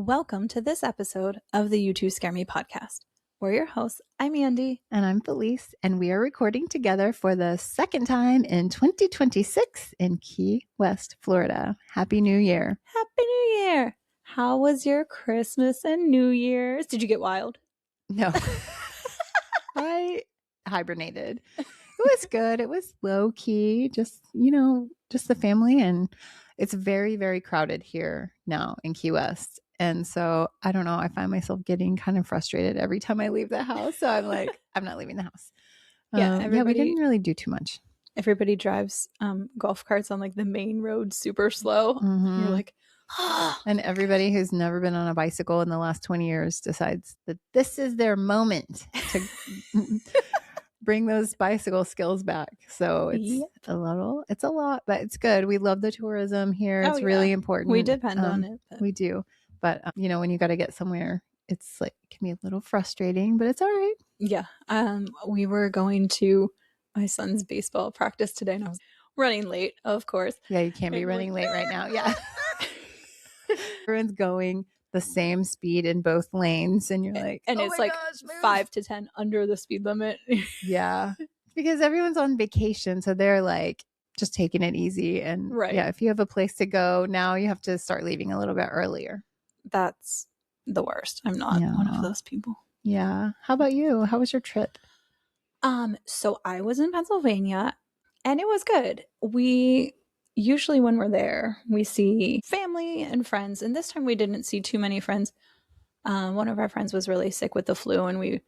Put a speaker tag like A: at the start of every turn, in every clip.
A: Welcome to this episode of the You Two Scare Me podcast. We're your hosts. I'm Andy.
B: And I'm Felice, and we are recording together for the second time in 2026 in Key West, Florida. Happy New Year.
A: Happy New Year. How was your Christmas and New Year's? Did you get wild?
B: No. I hibernated. It was good. It was low key, just the family. And it's very, very crowded here now in Key West. And so I don't know, I find myself getting kind of frustrated every time I leave the house. So I'm like, I'm not leaving the house. We didn't really do too much.
A: Everybody drives golf carts on like the main road super slow.
B: Mm-hmm.
A: You're like,
B: And everybody who's never been on a bicycle in the last 20 years decides that this is their moment to bring those bicycle skills back. So it's a lot, but it's good. We love the tourism here. It's really important.
A: We depend on it.
B: We do. But, when you got to get somewhere, it's like, it can be a little frustrating, but it's all right.
A: Yeah. We were going to my son's baseball practice today and I was running late, of course.
B: Yeah, you can't be running late right now. Yeah. Everyone's going the same speed in both lanes. And you're like,
A: and it's like 5 to 10 under the speed limit.
B: Yeah. Because everyone's on vacation. So they're like just taking it easy. And yeah, if you have a place to go, now you have to start leaving a little bit earlier.
A: That's the worst. I'm not one of those people.
B: Yeah. How about you? How was your trip?
A: So I was in Pennsylvania and it was good. We usually, when we're there, we see family and friends. And this time we didn't see too many friends. One of our friends was really sick with the flu and we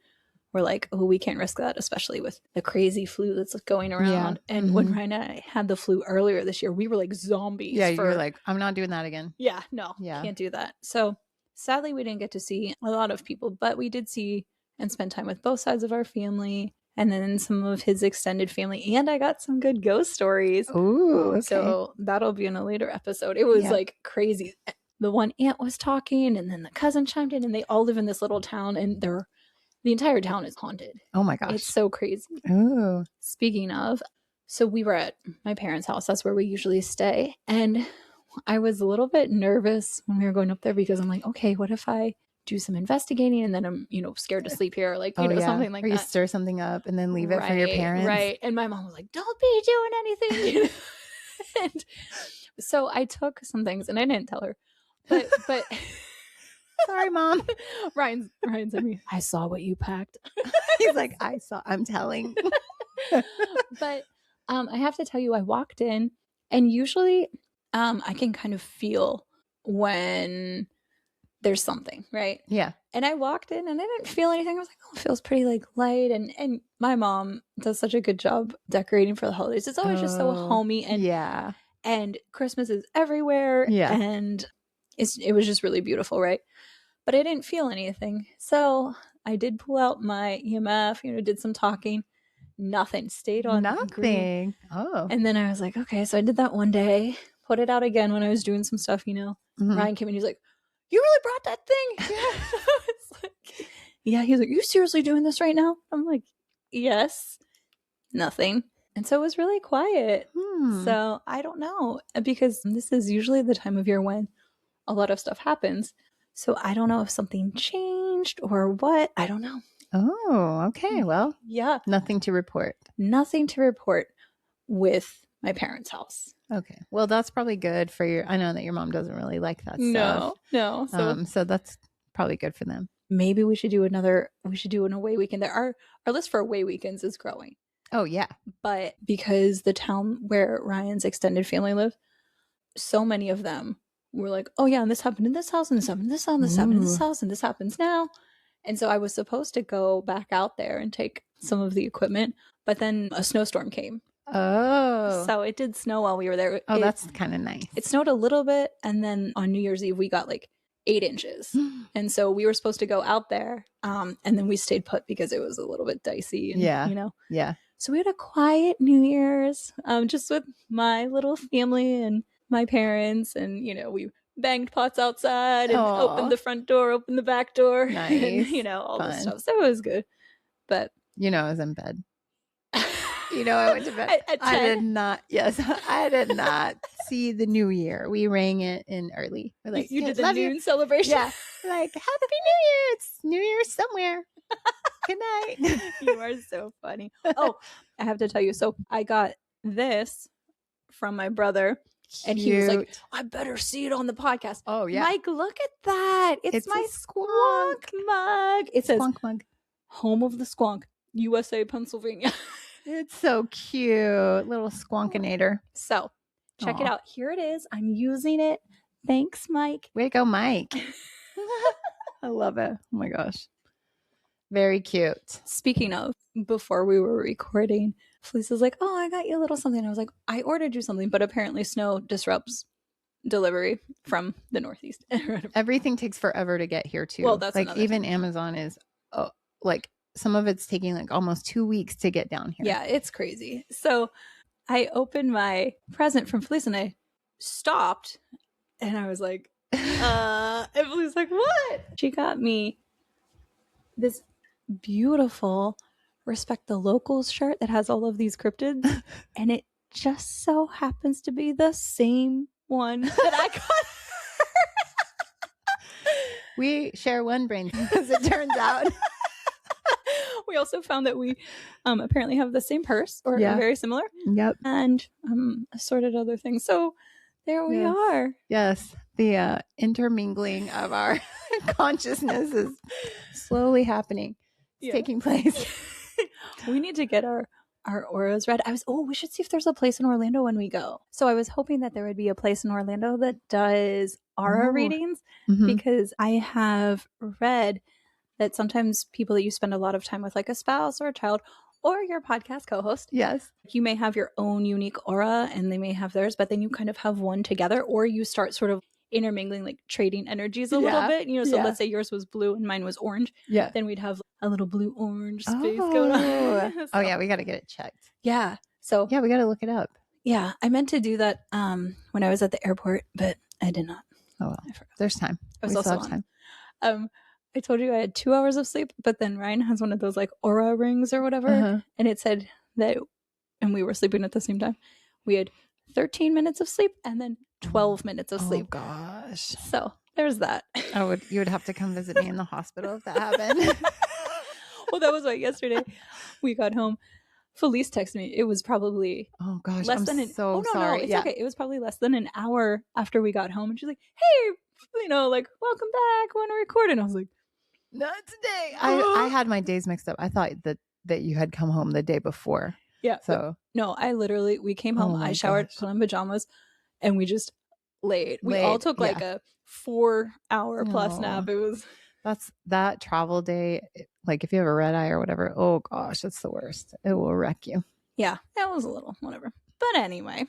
A: were like, oh, we can't risk that, especially with the crazy flu that's going around. Yeah. And when Ryan and I had the flu earlier this year, we were like zombies.
B: Yeah, you were like, I'm not doing that again.
A: Yeah, no, can't do that. So sadly, we didn't get to see a lot of people, but we did see and spend time with both sides of our family and then some of his extended family. And I got some good ghost stories.
B: Ooh, okay.
A: So that'll be in a later episode. It was like crazy. The one aunt was talking and then the cousin chimed in and they all live in this little town and the entire town is haunted.
B: Oh my gosh.
A: It's so crazy.
B: Ooh.
A: Speaking of, so we were at my parents' house. That's where we usually stay. And I was a little bit nervous when we were going up there because I'm like, okay, what if I do some investigating and then I'm, scared to sleep here? Or like, something like that.
B: Or you stir something up and then leave it for your parents.
A: Right. And my mom was like, don't be doing anything. And so I took some things and I didn't tell her. But
B: sorry, Mom.
A: Ryan said to me, I saw what you packed.
B: He's like, I'm telling.
A: But I have to tell you, I walked in and usually I can kind of feel when there's something, right?
B: Yeah.
A: And I walked in and I didn't feel anything. I was like, oh, it feels pretty like light. And my mom does such a good job decorating for the holidays. It's always just so homey. And and Christmas is everywhere.
B: Yeah.
A: And it was just really beautiful, right? But I didn't feel anything. So I did pull out my EMF, did some talking. Nothing. Stayed on green.
B: Oh.
A: And then I was like, okay, so I did that one day, put it out again when I was doing some stuff,
B: Mm-hmm.
A: Ryan came in, he's like, you really brought that thing? Yeah. It's like, yeah, he's like, you seriously doing this right now? I'm like, yes. Nothing. And so it was really quiet. So I don't know, because this is usually the time of year when a lot of stuff happens. So I don't know if something changed or what. I don't know.
B: Oh, okay. Well,
A: yeah.
B: Nothing to report.
A: Nothing to report with my parents' house.
B: Okay. Well, that's probably good for I know that your mom doesn't really like that stuff.
A: No.
B: So that's probably good for them.
A: Maybe we should do an away weekend. Our list for away weekends is growing.
B: Oh, yeah.
A: But because the town where Ryan's extended family live, so many of them were like, oh yeah, and this happened in this house, and this happened in this house, and this happened in this house, and this happens now. And so I was supposed to go back out there and take some of the equipment, but then a snowstorm came.
B: Oh.
A: So it did snow while we were there.
B: Oh, that's kind of nice.
A: It snowed a little bit, and then on New Year's Eve, we got like 8 inches. And so we were supposed to go out there, and then we stayed put because it was a little bit dicey. And,
B: Yeah.
A: So we had a quiet New Year's, just with my little family and my parents, and, we banged pots outside and opened the front door, opened the back door,
B: nice.
A: and, all this stuff. So it was good. But
B: I was in bed. I went to bed.
A: At 10?
B: I did not see the new year. We rang it in early. We're like,
A: you did the
B: love you.
A: noon celebration.
B: Yeah. We're like, Happy New Year. It's New Year somewhere. Good night.
A: You are so funny. Oh, I have to tell you. So I got this from my brother. And he was like, I better see it on the podcast.
B: Oh, yeah.
A: Mike, look at that. It's my
B: a
A: squonk mug. It says,
B: squonk mug.
A: Home of the Squonk, USA, Pennsylvania.
B: It's so cute. Little squonkinator.
A: So check it out. Here it is. I'm using it. Thanks, Mike.
B: Way to go, Mike. I love it. Oh my gosh. Very cute.
A: Speaking of, before we were recording, Felicia's like, oh, I got you a little something. I was like, I ordered you something, but apparently snow disrupts delivery from the Northeast.
B: Everything takes forever to get here too.
A: Well, that's
B: like even thing. Amazon is like some of it's taking like almost 2 weeks to get down here.
A: Yeah, it's crazy. So I opened my present from Felicia and I stopped and I was like, and Felicia's like, what? She got me this beautiful Respect the Locals shirt that has all of these cryptids, and it just so happens to be the same one that I got.
B: We share one brain, as it turns out.
A: We also found that we apparently have the same purse or very similar.
B: Yep.
A: And assorted other things. So there we are.
B: Yes. The intermingling of our consciousness is slowly happening. It's taking place.
A: We need to get our auras read. We should see if there's a place in Orlando when we go. So I was hoping that there would be a place in Orlando that does aura readings, because I have read that sometimes people that you spend a lot of time with, like a spouse or a child or your podcast co-host,
B: yes,
A: you may have your own unique aura and they may have theirs, but then you kind of have one together, or you start sort of intermingling, like trading energies a little bit, so let's say yours was blue and mine was orange, then we'd have a little blue orange space going on. So,
B: oh yeah, we got to get it checked.
A: Yeah, so
B: yeah, we got to look it up.
A: Yeah, I meant to do that when I was at the airport, but I did not.
B: Oh well, there's time.
A: I was also on time. I told you I had 2 hours of sleep, but then Ryan has one of those like aura rings or whatever, and it said that, and we were sleeping at the same time, we had 13 minutes of sleep and then 12 minutes of sleep.
B: Oh gosh.
A: So there's that.
B: You would have to come visit me in the hospital if that happened.
A: Well, that was why yesterday we got home. Felice texted me. It was probably
B: sorry.
A: No, it's okay. It was probably less than an hour after we got home, and she's like, "Hey, like welcome back. Want to record?" And I was like, "Not today."
B: I had my days mixed up. I thought that you had come home the day before.
A: Yeah.
B: So
A: no, we came home. I showered, put on pajamas, and we just laid. We all took like a 4-hour plus nap. It was.
B: That travel day, like if you have a red eye or whatever, oh gosh, that's the worst. It will wreck you.
A: Yeah, that was a little whatever. But anyway.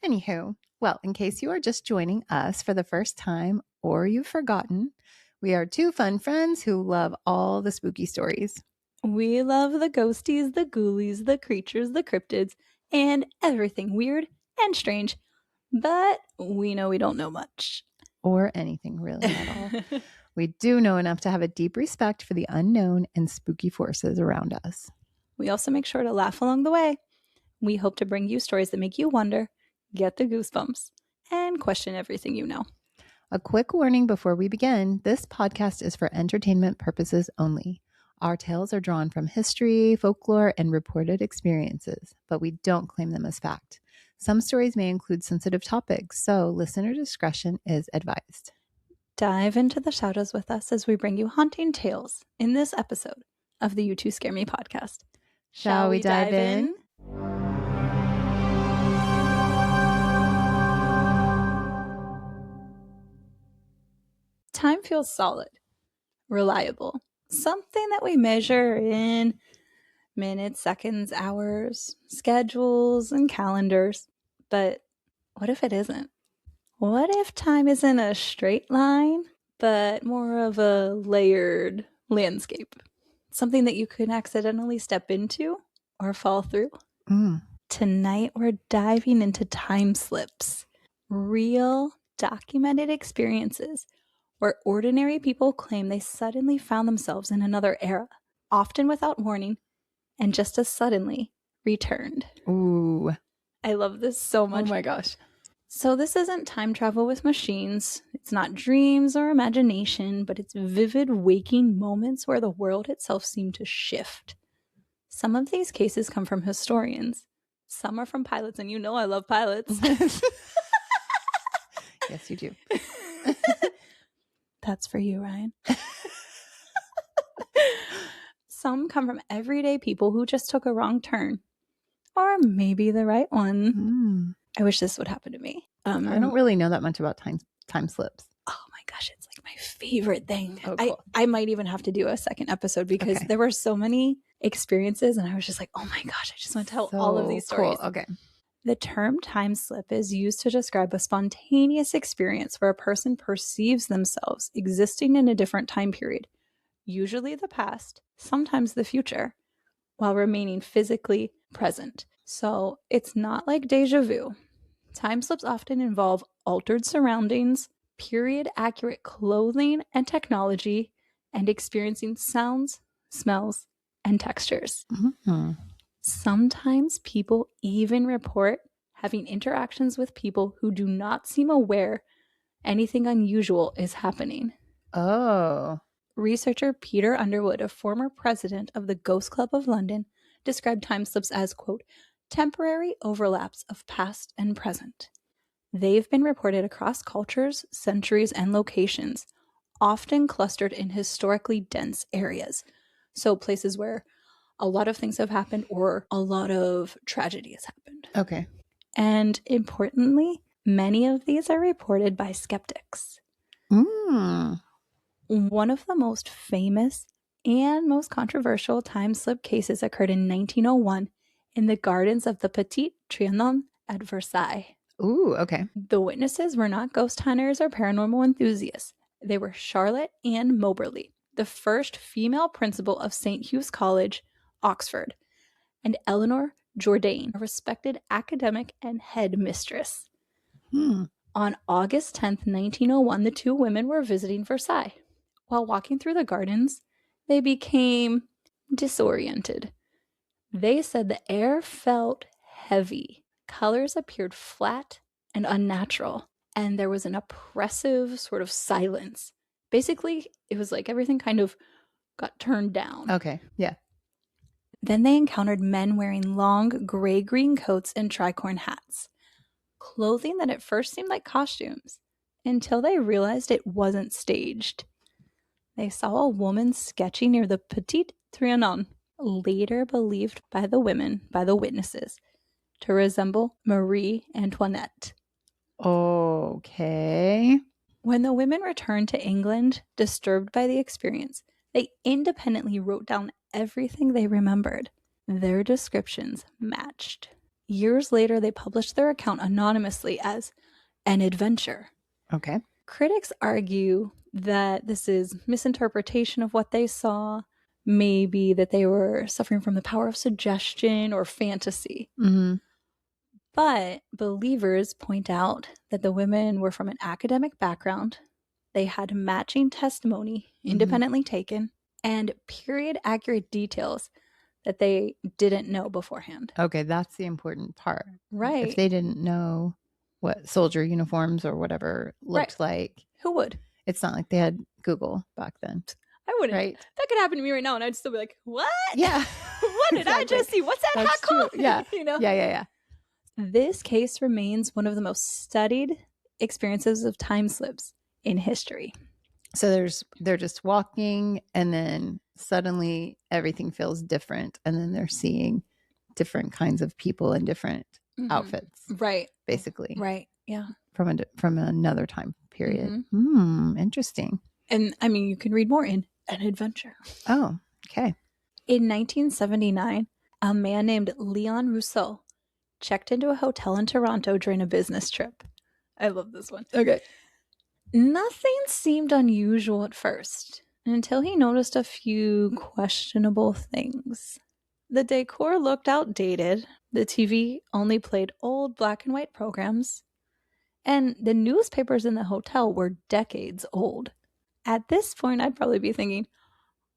B: Anywho, well, in case you are just joining us for the first time or you've forgotten, we are two fun friends who love all the spooky stories.
A: We love the ghosties, the ghoulies, the creatures, the cryptids, and everything weird and strange. But we know we don't know much.
B: Or anything really at all. We do know enough to have a deep respect for the unknown and spooky forces around us.
A: We also make sure to laugh along the way. We hope to bring you stories that make you wonder, get the goosebumps, and question everything you know.
B: A quick warning before we begin, this podcast is for entertainment purposes only. Our tales are drawn from history, folklore, and reported experiences, but we don't claim them as fact. Some stories may include sensitive topics, so listener discretion is advised.
A: Dive into the shadows with us as we bring you haunting tales in this episode of the You Two Scare Me podcast.
B: Shall we dive in?
A: Time feels solid, reliable, something that we measure in minutes, seconds, hours, schedules, and calendars. But what if it isn't? What if time isn't a straight line, but more of a layered landscape? Something that you could accidentally step into or fall through? Tonight, we're diving into time slips, real documented experiences where ordinary people claim they suddenly found themselves in another era, often without warning, and just as suddenly returned.
B: Ooh.
A: I love this so much.
B: Oh my gosh.
A: So this isn't time travel with machines. It's not dreams or imagination, but it's vivid waking moments where the world itself seemed to shift. Some of these cases come from historians. Some are from pilots, and you know I love pilots.
B: Yes, you do.
A: That's for you, Ryan. Some come from everyday people who just took a wrong turn. Or maybe the right one. I wish this would happen to me.
B: I don't really know that much about time slips.
A: Oh my gosh, it's like my favorite thing.
B: Oh, cool.
A: I might even have to do a second episode because there were so many experiences and I was just like, oh my gosh, I just want to tell all of these stories.
B: Cool. Okay.
A: The term time slip is used to describe a spontaneous experience where a person perceives themselves existing in a different time period, usually the past, sometimes the future, while remaining physically present. So it's not like deja vu. Time slips often involve altered surroundings, period-accurate clothing and technology, and experiencing sounds, smells, and textures.
B: Mm-hmm.
A: Sometimes people even report having interactions with people who do not seem aware anything unusual is happening.
B: Oh.
A: Researcher Peter Underwood, a former president of the Ghost Club of London, described time slips as, quote, temporary overlaps of past and present. They've been reported across cultures, centuries, and locations, often clustered in historically dense areas. So places where a lot of things have happened or a lot of tragedy has happened.
B: Okay.
A: And importantly, many of these are reported by skeptics. One of the most famous and most controversial time slip cases occurred in 1901 in the gardens of the Petit Trianon at Versailles.
B: Ooh, okay.
A: The witnesses were not ghost hunters or paranormal enthusiasts. They were Charlotte Ann Moberly, the first female principal of St. Hugh's College, Oxford, and Eleanor Jourdain, a respected academic and head mistress. On August 10th, 1901, the two women were visiting Versailles. While walking through the gardens, they became disoriented. They said the air felt heavy. Colors appeared flat and unnatural, and there was an oppressive sort of silence. Basically, it was like everything kind of got turned down.
B: Okay, yeah.
A: Then they encountered men wearing long gray-green coats and tricorn hats, clothing that at first seemed like costumes, until they realized it wasn't staged. They saw a woman sketching near the Petit Trianon, later believed by the witnesses, to resemble Marie Antoinette.
B: Okay.
A: When the women returned to England, disturbed by the experience, they independently wrote down everything they remembered. Their descriptions matched. Years later, they published their account anonymously as an adventure.
B: Okay.
A: Critics argue that this is misinterpretation of what they saw, maybe that they were suffering from the power of suggestion or fantasy. But believers point out that the women were from an academic background, they had matching testimony independently taken, and period-accurate details that they didn't know beforehand.
B: Okay, that's the important part.
A: Right.
B: If they didn't know what soldier uniforms or whatever looked like.
A: Who would?
B: It's not like they had Google back then.
A: I wouldn't.
B: Right?
A: That could happen to me right now, and I'd still be like, what?
B: Yeah.
A: What did I just see? What's that
B: That's
A: hat called?
B: true. Yeah.
A: You know?
B: Yeah.
A: This case remains one of the most studied experiences of time slips in history.
B: So they're just walking and then suddenly everything feels different. And then they're seeing different kinds of people in different outfits.
A: Right.
B: Basically.
A: Right. Yeah.
B: From another time period. Interesting.
A: And I mean, you can read more in An Adventure.
B: Oh, okay.
A: In 1979, a man named Leon Rousseau checked into a hotel in Toronto during a business trip. I love this one.
B: Okay.
A: Nothing seemed unusual at first until he noticed a few questionable things. The decor looked outdated. The TV only played old black and white programs. And the newspapers in the hotel were decades old. At this point, I'd probably be thinking,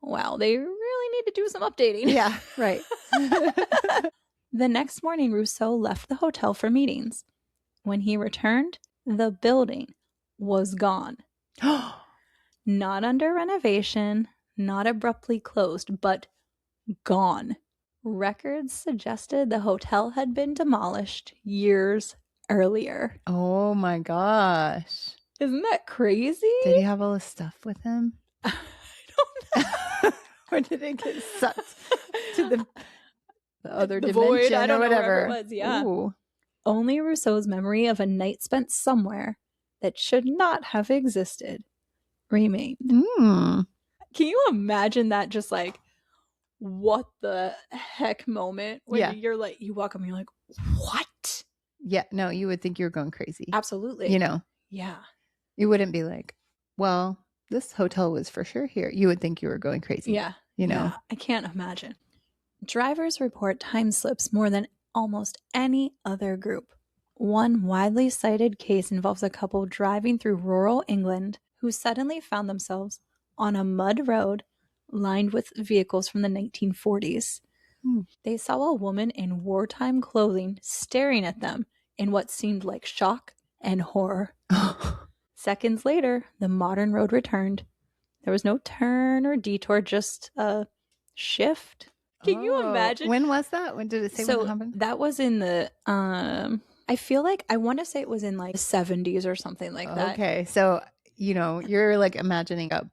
A: wow, they really need to do some updating.
B: Yeah, right.
A: The next morning, Rousseau left the hotel for meetings. When he returned, the building was gone. Not under renovation, not abruptly closed, but gone. Records suggested the hotel had been demolished years earlier.
B: Oh my gosh.
A: Isn't that crazy?
B: Did he have all this stuff with him?
A: I don't know.
B: Or did it get sucked to the other
A: The
B: dimension
A: void, I don't
B: or
A: know,
B: whatever?
A: wherever it was, yeah.
B: Ooh.
A: Only Rousseau's memory of a night spent somewhere that should not have existed remained.
B: Mm.
A: Can you imagine that just like, what the heck moment when
B: Yeah.
A: you're like, you walk up and you're like, what?
B: Yeah, no, you would think you were going crazy.
A: Absolutely.
B: You know,
A: Yeah.
B: you wouldn't be like, well, this hotel was for sure here. You would think you were going crazy.
A: Yeah.
B: You know,
A: Yeah. I can't imagine. Drivers report time slips more than almost any other group. One widely cited case involves a couple driving through rural England who suddenly found themselves on a mud road lined with vehicles from the 1940s. They saw a woman in wartime clothing staring at them in what seemed like shock and horror. Seconds later, the modern road returned. There was no turn or detour, just a shift. Can you imagine?
B: When was that? When did it say when it happened?
A: That was in the I feel like I want to say it was in like the 70s or something like that.
B: Okay. So, you know, you're like imagining a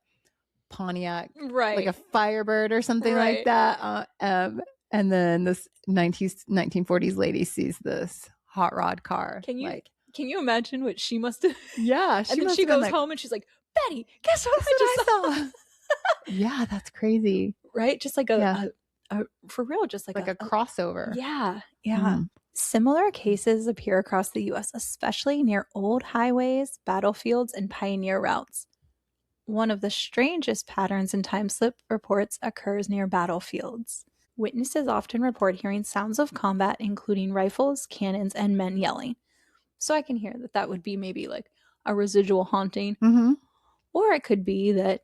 B: Pontiac,
A: Right.
B: like a Firebird or something like
A: Right.
B: that. And then this 1940s lady sees this hot rod car.
A: Can you
B: like,
A: can you imagine what she must have?
B: yeah,
A: And then she goes home and she's like, Betty, guess what I just saw?
B: Yeah, that's crazy.
A: Right? Just like a for real, just like
B: a crossover.
A: Yeah. Yeah. Similar cases appear across the US, especially near old highways, battlefields, and pioneer routes. One of the strangest patterns in time slip reports occurs near battlefields. Witnesses often report hearing sounds of combat, including rifles, cannons, and men yelling. So I can hear that would be maybe like a residual haunting.
B: Mm-hmm.
A: Or it could be that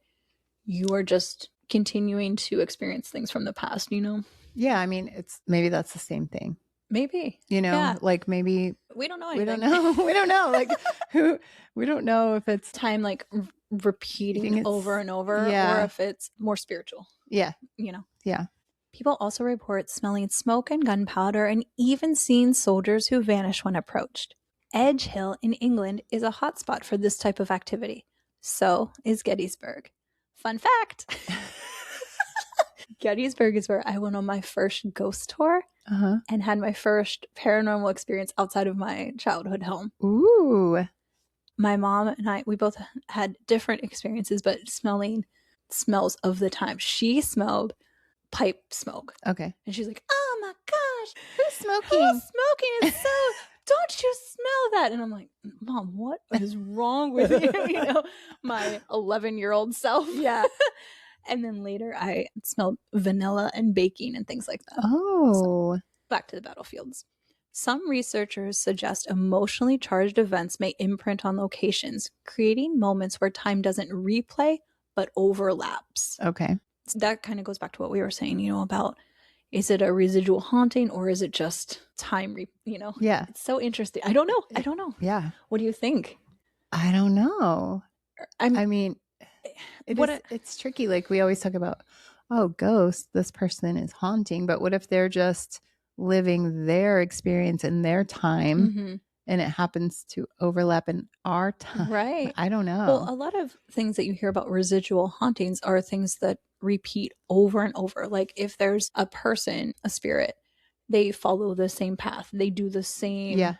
A: you are just continuing to experience things from the past, you know?
B: Yeah, I mean, maybe that's the same thing.
A: Maybe.
B: You know,
A: Yeah.
B: like maybe
A: We don't know anything.
B: we don't know. We don't know. Like we don't know if it's
A: time like repeating over and over,
B: yeah.
A: or if it's more spiritual.
B: Yeah.
A: You know?
B: Yeah.
A: People also report smelling smoke and gunpowder and even seeing soldiers who vanish when approached. Edge Hill in England is a hotspot for this type of activity. So is Gettysburg. Fun fact. Gettysburg is where I went on my first ghost tour and had my first paranormal experience outside of my childhood home.
B: Ooh.
A: My mom and I, we both had different experiences, but smelling smells of the time. She smelled pipe smoke.
B: Okay.
A: And she's like, oh my gosh,
B: who's smoking?
A: Who's smoking? It's so, don't you smell that? And I'm like, Mom, what is wrong with you? You know, my 11-year-old self.
B: Yeah.
A: And then later I smelled vanilla and baking and things like that.
B: Oh.
A: So, back to the battlefields. Some researchers suggest emotionally charged events may imprint on locations, creating moments where time doesn't replay, but overlaps.
B: Okay.
A: So that kind of goes back to what we were saying, you know, about is it a residual haunting or is it just time, you know?
B: Yeah.
A: It's so interesting. I don't know.
B: Yeah.
A: What do you think?
B: I don't know. I mean,
A: What
B: it's tricky. Like we always talk about, oh, ghosts, this person is haunting. But what if they're just living their experience in their time and it happens to overlap in our time?
A: Right.
B: I don't know.
A: Well, a lot of things that you hear about residual hauntings are things that repeat over and over. Like if there's a person, a spirit, they follow the same path. They do the same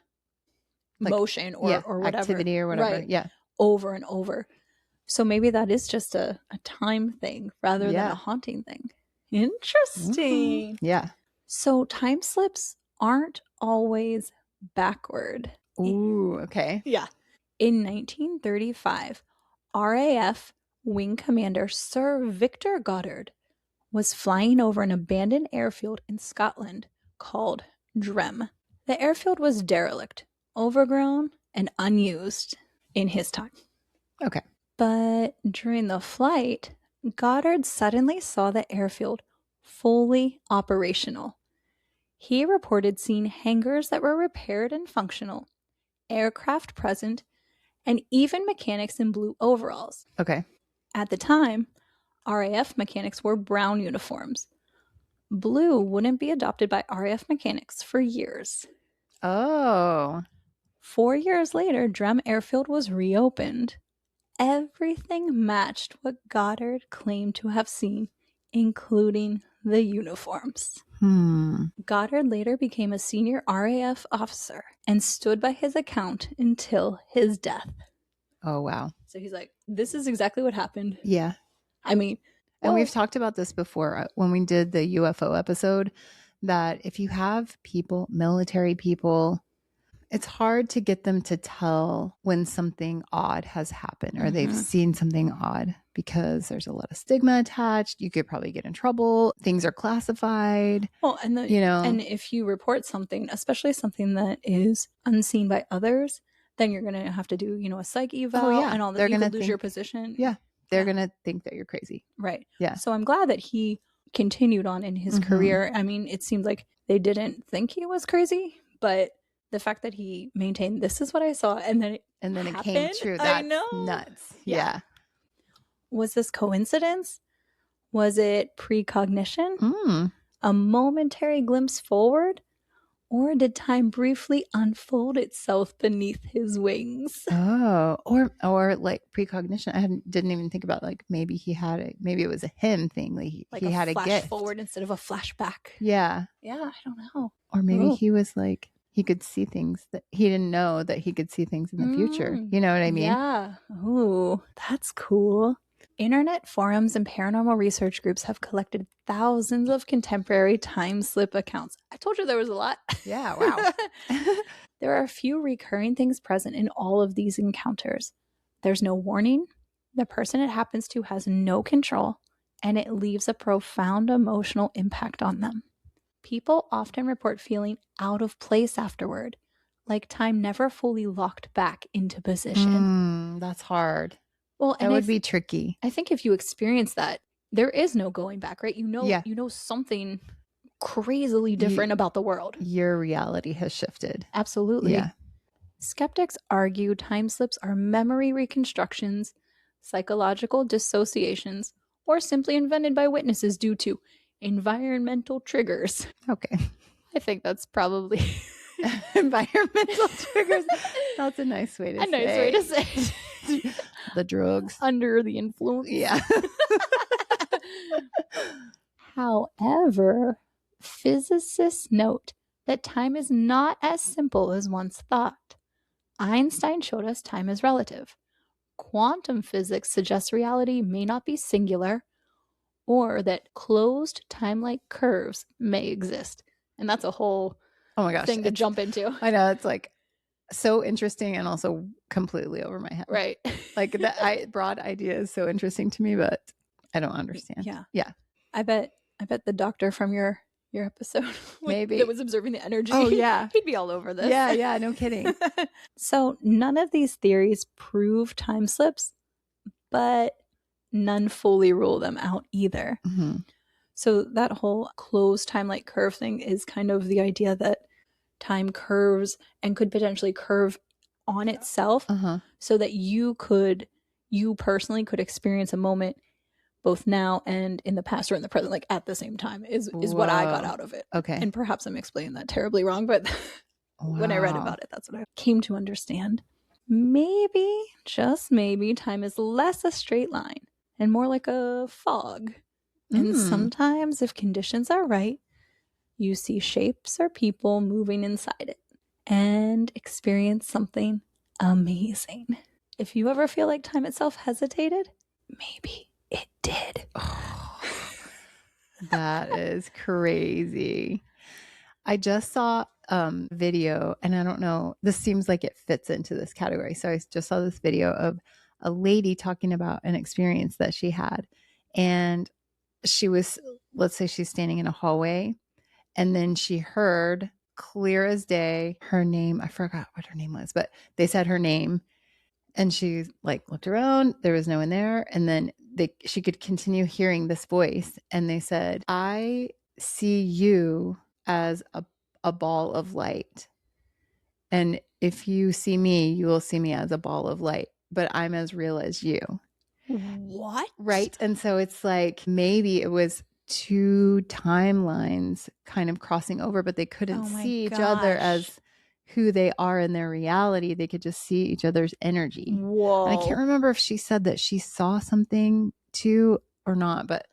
A: motion or whatever.
B: Activity or whatever.
A: Right.
B: Yeah.
A: Over and over. So maybe that is just a time thing rather than a haunting thing. Interesting.
B: Yeah.
A: So time slips aren't always backward.
B: Ooh, okay.
A: Yeah. In 1935, RAF Wing Commander Sir Victor Goddard was flying over an abandoned airfield in Scotland called Drem. The airfield was derelict, overgrown, and unused in his time.
B: Okay.
A: But during the flight, Goddard suddenly saw the airfield fully operational. He reported seeing hangars that were repaired and functional, aircraft present, and even mechanics in blue overalls.
B: Okay.
A: At the time, RAF mechanics wore brown uniforms. Blue wouldn't be adopted by RAF mechanics for years.
B: Oh.
A: 4 years later, Drem Airfield was reopened. Everything matched what Goddard claimed to have seen, including the uniforms. Goddard later became a senior RAF officer and stood by his account until his death.
B: Oh, wow.
A: So he's like, this is exactly what happened.
B: Yeah.
A: I mean,
B: and we've talked about this before when we did the UFO episode, that if you have people, military people, it's hard to get them to tell when something odd has happened or they've seen something odd because there's a lot of stigma attached. You could probably get in trouble. Things are classified.
A: Well, and and if you report something, especially something that is unseen by others, then you're going to have to do, a psych eval and all that. They're going to lose your position.
B: Yeah. They're going to think that you're crazy.
A: Right.
B: Yeah.
A: So I'm glad that he continued on in his career. I mean, it seemed like they didn't think he was crazy, but the fact that he maintained, this is what I saw, and then it
B: came true. That's nuts. Yeah.
A: Was this coincidence? Was it precognition? A momentary glimpse forward? Or did time briefly unfold itself beneath his wings?
B: Oh, or like precognition. I didn't even think about maybe he had it. Maybe it was a him thing. He had a gift
A: forward instead of a flashback.
B: Yeah.
A: Yeah, I don't know.
B: Or maybe he was he could see things that he didn't know that he could see things in the future. You know what I mean?
A: Yeah. Ooh, that's cool. Internet forums and paranormal research groups have collected thousands of contemporary time slip accounts. I told you there was a lot.
B: Yeah, wow.
A: There are a few recurring things present in all of these encounters. There's no warning, the person it happens to has no control, and it leaves a profound emotional impact on them. People often report feeling out of place afterward, like time never fully locked back into position.
B: That's hard.
A: Well,
B: that would be tricky.
A: I think if you experience that, there is no going back, right? You know something crazily different about the world.
B: Your reality has shifted.
A: Absolutely. Yeah. Skeptics argue time slips are memory reconstructions, psychological dissociations, or simply invented by witnesses due to environmental triggers.
B: Okay.
A: I think that's probably
B: environmental triggers. That's a nice way to say it. The drugs.
A: Under the influence.
B: Yeah.
A: However, physicists note that time is not as simple as once thought. Einstein showed us time is relative. Quantum physics suggests reality may not be singular, or that closed time-like curves may exist. And that's a whole thing to jump into.
B: I know, it's so interesting and also completely over my head.
A: Right.
B: The broad idea is so interesting to me, but I don't understand.
A: Yeah.
B: Yeah.
A: I bet the doctor from your episode
B: maybe
A: that was observing the energy.
B: Oh yeah.
A: He'd be all over this.
B: Yeah, no kidding.
A: So none of these theories prove time slips, but none fully rule them out either. So that whole closed time-like curve thing is kind of the idea that time curves and could potentially curve on itself, so that you personally could experience a moment both now and in the past or in the present, at the same time is what I got out of it.
B: Okay.
A: And perhaps I'm explaining that terribly wrong, but when I read about it, that's what I came to understand. Maybe, just maybe, time is less a straight line and more like a fog. And sometimes, if conditions are right, you see shapes or people moving inside it and experience something amazing. If you ever feel like time itself hesitated, maybe it did.
B: Oh, that is crazy. I just saw video, and I don't know, this seems like it fits into this category. So I just saw this video of a lady talking about an experience that she had. And she was, let's say she's standing in a hallway, and then she heard clear as day her name. I forgot what her name was, but they said her name, and she looked around. There was no one there. And then she could continue hearing this voice, and they said, "I see you as a ball of light." And if you see me, you will see me as a ball of light, but I'm as real as you.
A: What?
B: Right. And so it's like maybe it was two timelines kind of crossing over, but they couldn't
A: Oh my
B: see each other
A: gosh.
B: as who they are in their reality. They could just see each other's energy.
A: Whoa.
B: And I can't remember if she said that she saw something too or not, but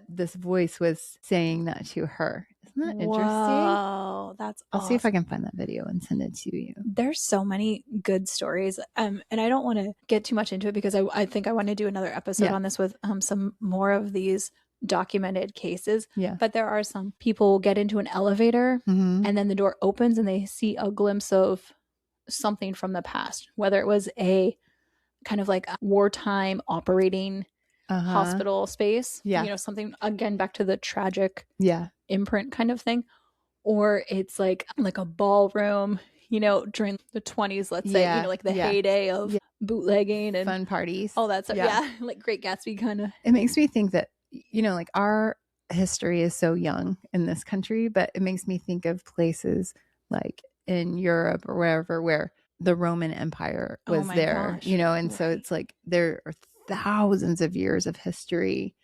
B: this voice was saying that to her. Isn't that interesting?
A: Whoa, that's
B: I'll
A: awesome.
B: see if I can find that video and send it to you.
A: There's so many good stories. And I don't want to get too much into it because I think I want to do another episode on this with some more of these documented cases.
B: Yeah.
A: But there are some people get into an elevator
B: Mhm.
A: and then the door opens and they see a glimpse of something from the past, whether it was a kind of like a wartime operating hospital space,
B: Yeah.
A: you know, something again back to the tragic
B: Yeah.
A: imprint kind of thing, or it's like a ballroom, you know, during the 20s, let's say, you know, like the heyday of bootlegging and
B: fun parties,
A: all that stuff. Yeah, like Great Gatsby kind of.
B: It makes me think that, you know, like our history is so young in this country, but it makes me think of places like in Europe or wherever where the Roman Empire was there,
A: gosh.
B: you know, and so it's like there are thousands of years of history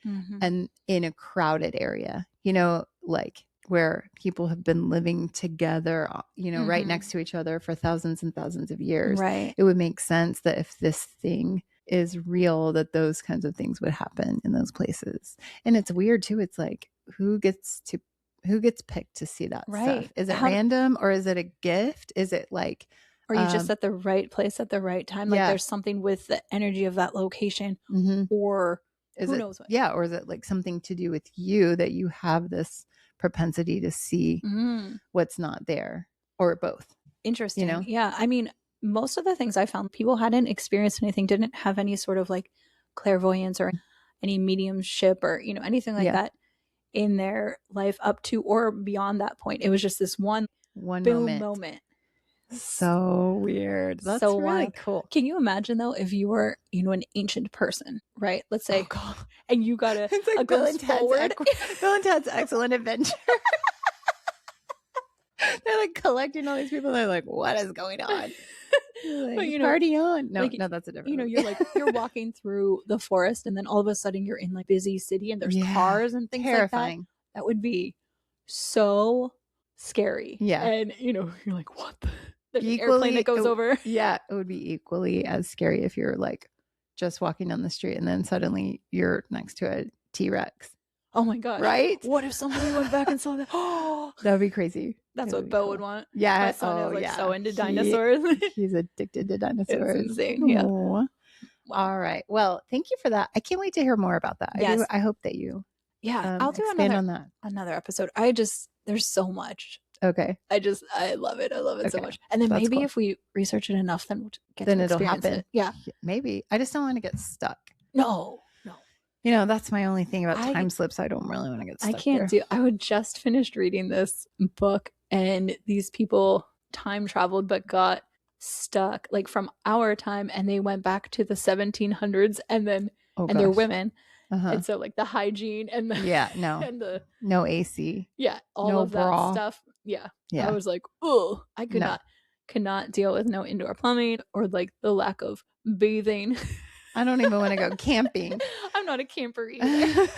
B: and in a crowded area, you know, like where people have been living together, you know, right next to each other for thousands and thousands of years.
A: Right.
B: It would make sense that if this thing is real, that those kinds of things would happen in those places. And it's weird too. It's like, who gets picked to see that stuff? Is it random or is it a gift? Is it like,
A: are you just at the right place at the right time? Like there's something with the energy of that location, or who knows what?
B: Yeah. Or is it like something to do with you that you have this propensity to see what's not there, or both?
A: Interesting.
B: You know?
A: Yeah. I mean, most of the things I found, people hadn't experienced anything, didn't have any sort of like clairvoyance or any mediumship or, you know, anything like that in their life up to or beyond that point. It was just this one boom moment.
B: So weird. That's so really cool.
A: Can you imagine though if you were, you know, an ancient person, right? Let's say, and you got
B: it's like Bill and Ted's Excellent Adventure. They're like collecting all these people. They're like, what is going on? Like, but, you know, party on. No,
A: like,
B: no, that's a different.
A: You know, you're like you're walking through the forest, and then all of a sudden you're in like busy city, and there's cars and things like that. That would be so scary.
B: Yeah,
A: and you know, you're like, what? There's an airplane that goes over.
B: Yeah, it would be equally as scary if you're like just walking down the street, and then suddenly you're next to a T-Rex.
A: Oh my gosh.
B: Right?
A: What if somebody went back and saw that? Oh,
B: that would be crazy.
A: That's what Bo would want.
B: Yeah.
A: My son is like so into dinosaurs.
B: He's addicted to dinosaurs.
A: It's insane. Yeah.
B: Wow. All right. Well, thank you for that. I can't wait to hear more about that.
A: Yes.
B: I hope that you
A: I'll do another episode. There's so much.
B: Okay.
A: I love it. I love it so much. And then maybe if we research it enough, then we'll get to
B: it'll happen.
A: Yeah.
B: Maybe. I just don't want to get stuck.
A: No.
B: You know, that's my only thing about time slips. I don't really want to get stuck.
A: I would just finished reading this book, and these people time traveled but got stuck like from our time, and they went back to the 1700s, and then and they're women. And so like the hygiene and the and the
B: no AC.
A: Yeah, all of that stuff. Yeah. I was like, oh, I could not deal with no indoor plumbing or like the lack of bathing.
B: I don't even want to go camping.
A: I'm not a camper either.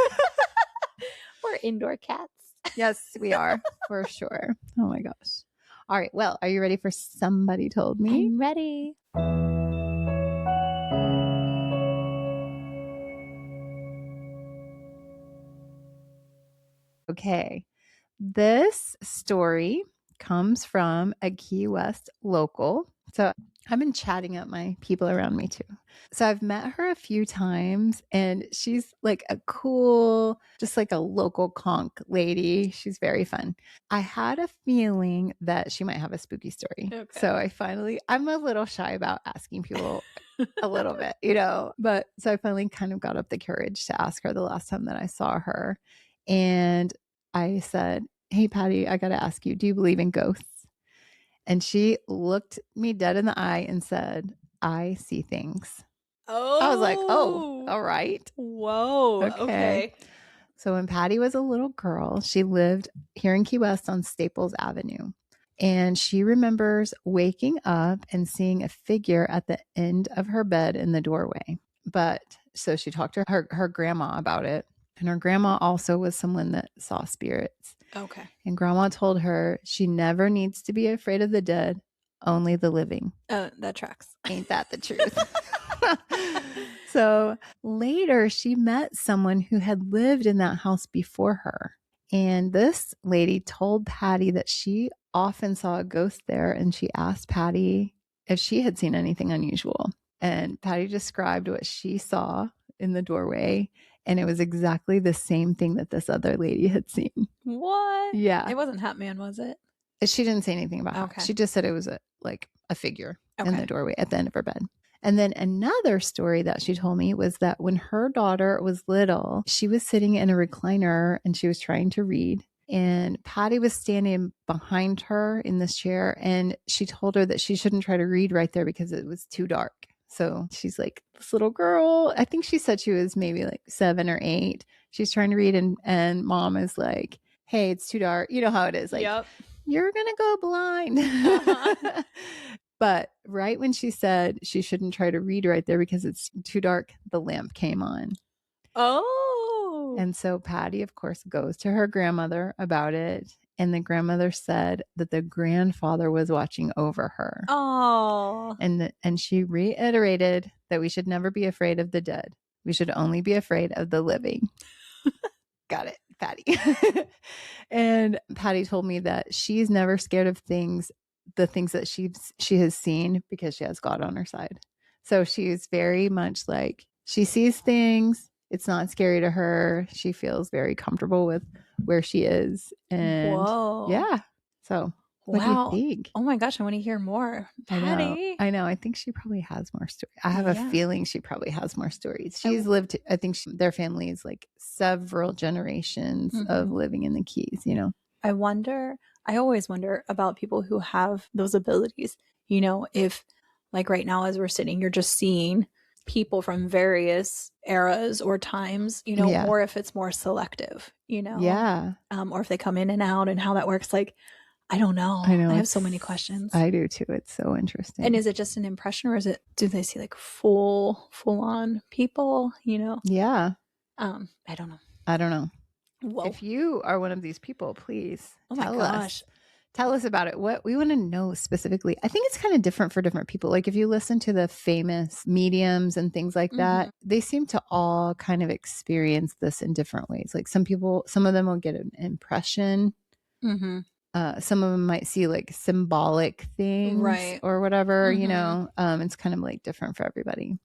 A: We're indoor cats.
B: Yes, we are, for sure. Oh my gosh. All right. Well, are you ready for Somebody Told Me?
A: I'm ready.
B: Okay. This story comes from a Key West local. So I've been chatting up my people around me too. So I've met her a few times, and she's like a cool, just like a local conch lady. She's very fun. I had a feeling that she might have a spooky story. Okay. So I'm a little shy about asking people a little bit, you know, but so I finally kind of got up the courage to ask her the last time that I saw her. And I said, hey, Patty, I got to ask you, do you believe in ghosts? And she looked me dead in the eye and said, I see things.
A: Oh.
B: I was like, oh, all right.
A: Whoa. Okay.
B: So when Patty was a little girl, she lived here in Key West on Staples Avenue. And she remembers waking up and seeing a figure at the end of her bed in the doorway. But so she talked to her grandma about it. And her grandma also was someone that saw spirits.
A: Okay.
B: And grandma told her she never needs to be afraid of the dead, only the living.
A: That tracks.
B: Ain't that the truth? So later, she met someone who had lived in that house before her. And this lady told Patty that she often saw a ghost there. And she asked Patty if she had seen anything unusual. And Patty described what she saw in the doorway. And it was exactly the same thing that this other lady had seen.
A: What?
B: Yeah.
A: It wasn't Hat Man, was it?
B: She didn't say anything about
A: Okay.
B: it. She just said it was a figure in
A: Okay.
B: the doorway at the end of her bed. And then another story that she told me was that when her daughter was little, she was sitting in a recliner and she was trying to read. And Patty was standing behind her in this chair. And she told her that she shouldn't try to read right there because it was too dark. So she's like, this little girl, I think she said she was maybe like 7 or 8. She's trying to read. And mom is like, hey, it's too dark. You know how it is. Like,
A: Yep.
B: you're going to go blind.
A: Uh-huh.
B: But right when she said she shouldn't try to read right there because it's too dark, the lamp came on.
A: Oh.
B: And so Patty, of course, goes to her grandmother about it. And the grandmother said that the grandfather was watching over her.
A: Oh.
B: And she reiterated that we should never be afraid of the dead. We should only be afraid of the living. Got it, Patty. And Patty told me that she's never scared of the things that she has seen because she has God on her side. So she's very much like, she sees things. It's not scary to her. She feels very comfortable with where she is. And
A: whoa.
B: yeah. So what do you think?
A: Oh my gosh, I want to hear more. Patty.
B: I know. I think she probably has more stories. I have a feeling she probably has more stories. She's lived, I think their family is like several generations of living in the Keys, you know?
A: I always wonder about people who have those abilities. You know, if like right now as we're sitting, you're just seeing people from various eras or times, you know, or if it's more selective, you know?
B: Yeah.
A: Or if they come in and out and how that works. Like, I don't know. I have so many questions.
B: I do too. It's so interesting.
A: And is it just an impression or do they see like full on people, you know?
B: Yeah.
A: I don't know.
B: I don't know.
A: Whoa.
B: If you are one of these people, please
A: tell us.
B: Tell us about it. What we want to know specifically. I think it's kind of different for different people. Like if you listen to the famous mediums and things like that, they seem to all kind of experience this in different ways. Like some of them will get an impression. Some of them might see like symbolic things or whatever, you know, it's kind of like different for everybody.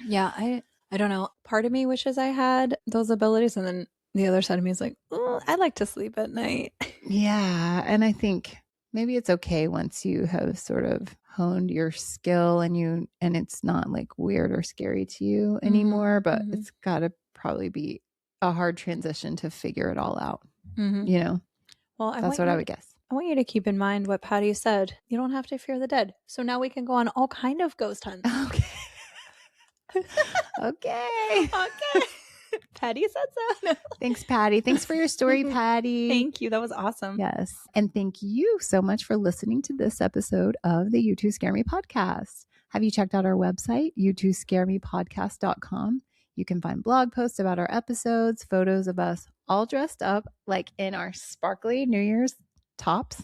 A: Yeah. I don't know. Part of me wishes I had those abilities. And then the other side of me is like, oh, I like to sleep at night.
B: Yeah. And I think maybe it's okay once you have sort of honed your skill and it's not like weird or scary to you anymore, but it's got to probably be a hard transition to figure it all out, you know?
A: Well,
B: that's what I would guess.
A: I want you to keep in mind what Patty said. You don't have to fear the dead. So now we can go on all kind of ghost hunts.
B: Okay. Okay.
A: Patty said so. No.
B: Thanks, Patty. Thanks for your story, Patty.
A: Thank you. That was awesome.
B: Yes. And thank you so much for listening to this episode of the You Two Scare Me podcast. Have you checked out our website, you2scaremepodcast.com? You can find blog posts about our episodes, photos of us all dressed up like in our sparkly New Year's tops,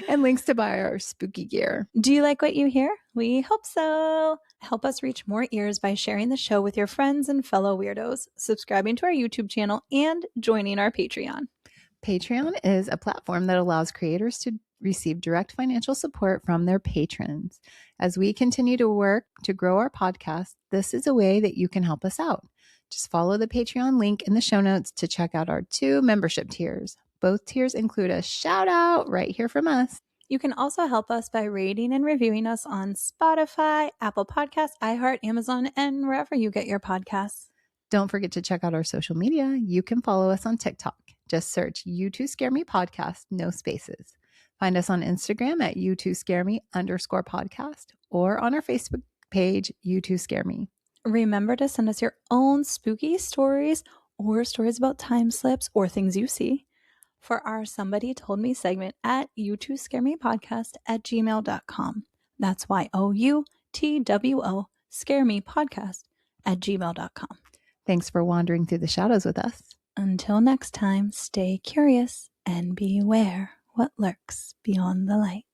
B: and links to buy our spooky gear.
A: Do you like what you hear? We hope so. Help us reach more ears by sharing the show with your friends and fellow weirdos, subscribing to our YouTube channel, and joining our Patreon.
B: Patreon is a platform that allows creators to receive direct financial support from their patrons. As we continue to work to grow our podcast, this is a way that you can help us out. Just follow the Patreon link in the show notes to check out our 2 membership tiers. Both tiers include a shout out right here from us.
A: You can also help us by rating and reviewing us on Spotify, Apple Podcasts, iHeart, Amazon, and wherever you get your podcasts.
B: Don't forget to check out our social media. You can follow us on TikTok. Just search You Two Scare Me Podcast, no spaces. Find us on Instagram at You2Scare Me_podcast or on our Facebook page, You Two Scare Me.
A: Remember to send us your own spooky stories or stories about time slips or things you see for our Somebody Told Me segment at you2scaremepodcast@gmail.com. That's YOUTWO scaremepodcast@gmail.com.
B: Thanks for wandering through the shadows with us.
A: Until next time, stay curious and beware what lurks beyond the light.